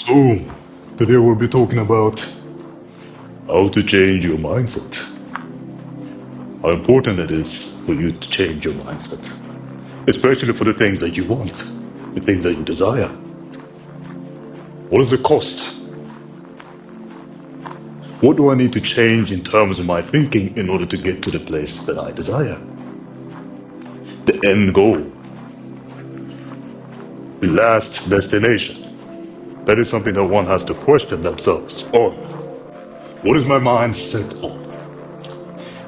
So, today we'll be talking about how to change your mindset. How important it is for you to change your mindset, especially for the things that you want, the things that you desire. What is the cost? What do I need to change in terms of my thinking in order to get to the place that I desire? The end goal, the last destination. That is something that one has to question themselves on. What is my mind set on?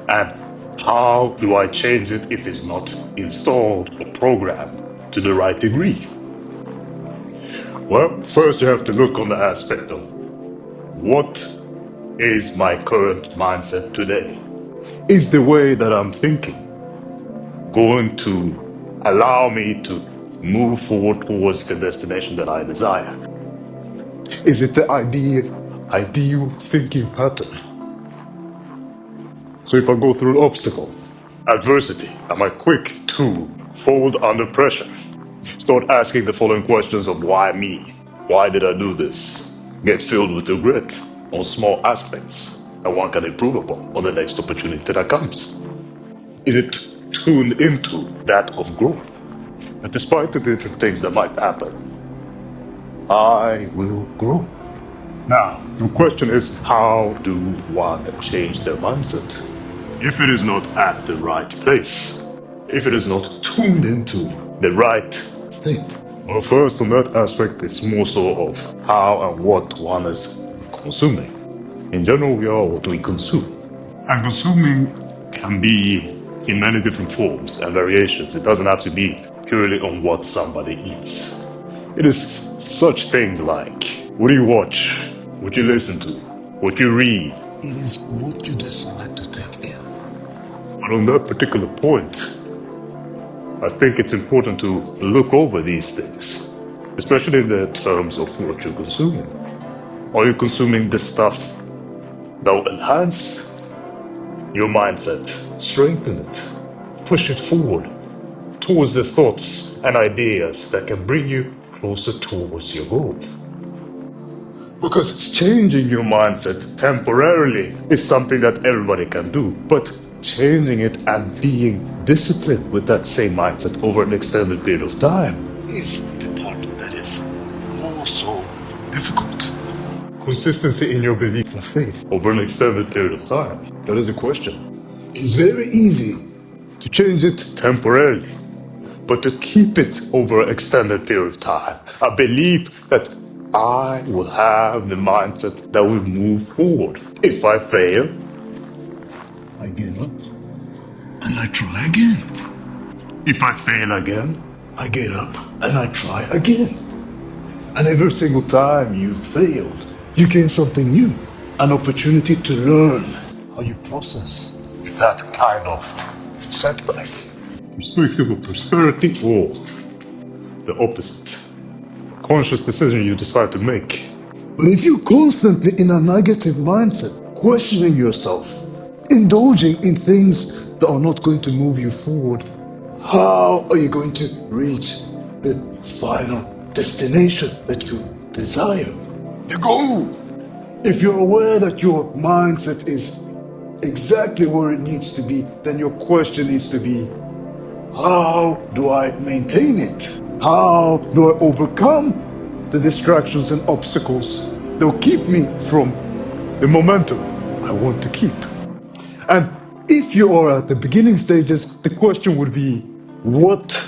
And how do I change it if it's not installed or programmed to the right degree? Well, first you have to look on the aspect of what is my current mindset today? Is the way that I'm thinking going to allow me to move forward towards the destination that I desire? Is it the ideal thinking pattern? So if I go through an obstacle, adversity, am I quick to fold under pressure? Start asking the following questions of why me? Why did I do this? Get filled with regret on small aspects that one can improve upon on the next opportunity that comes. Is it tuned into that of growth? And despite the different things that might happen, I will grow. Now, the question is, how do one change their mindset? If it is not at the right place, if it is not tuned into the right state. Well, first on that aspect, it's more so of how and what one is consuming. In general, we are what we consume. And consuming can be in many different forms and variations. It doesn't have to be purely on what somebody eats. It is such things like what do you watch, what you listen to, what you read. It is what you decide to take in. And on that particular point, I think it's important to look over these things, especially in the terms of what you're consuming. Are you consuming the stuff that will enhance your mindset, strengthen it, push it forward towards the thoughts and ideas that can bring you closer towards your goal? Because it's changing your mindset temporarily is something that everybody can do, but changing it and being disciplined with that same mindset over an extended period of time is the part that is more so difficult. Consistency in your belief and faith over an extended period of time, that is the question. It's very easy to change it temporarily, but to keep it over an extended period of time, I believe that I will have the mindset that will move forward. If I fail, I give up and I try again. If I fail again, I get up and I try again. And every single time you failed, you gain something new, an opportunity to learn how you process that kind of setback. Perspective of prosperity or the opposite. Conscious decision you decide to make. But if you're constantly in a negative mindset, questioning yourself, indulging in things that are not going to move you forward, how are you going to reach the final destination that you desire? The goal. If you're aware that your mindset is exactly where it needs to be, then your question needs to be, how do I maintain it? How do I overcome the distractions and obstacles that will keep me from the momentum I want to keep? And if you are at the beginning stages, the question would be, what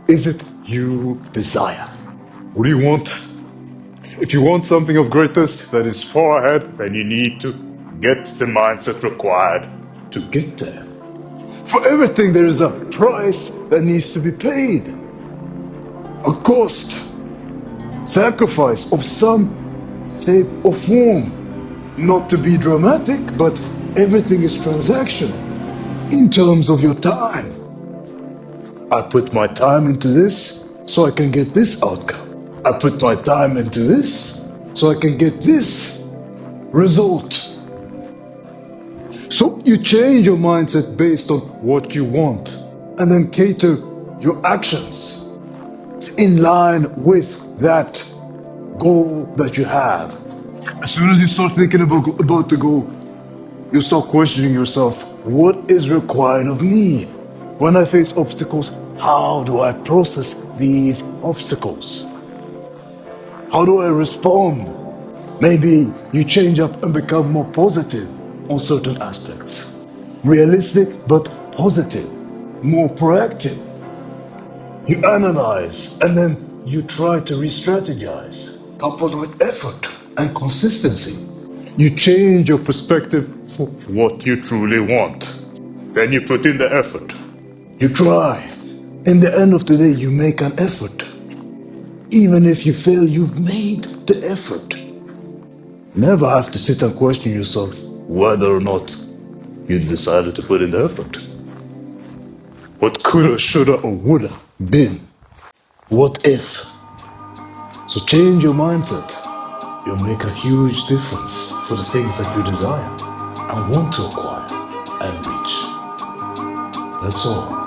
is it you desire? What do you want? If you want something of greatness that is far ahead, then you need to get the mindset required to get there. For everything, there is a price that needs to be paid. A cost, sacrifice of some shape or form. Not to be dramatic, but everything is transactional in terms of your time. I put my time into this so I can get this outcome. I put my time into this so I can get this result. So you change your mindset based on what you want and then cater your actions in line with that goal that you have. As soon as you start thinking about the goal, you start questioning yourself, what is required of me? When I face obstacles, how do I process these obstacles? How do I respond? Maybe you change up and become more positive on certain aspects. Realistic but positive, more proactive. You analyze and then you try to re-strategize, coupled with effort and consistency. You change your perspective for what you truly want. Then you put in the effort. You try. In the end of the day, you make an effort. Even if you fail, you've made the effort. Never have to sit and question yourself whether or not you decided to put in the effort. What coulda, shoulda, or woulda been? What if? So change your mindset. You'll make a huge difference for the things that you desire and want to acquire and reach. That's all.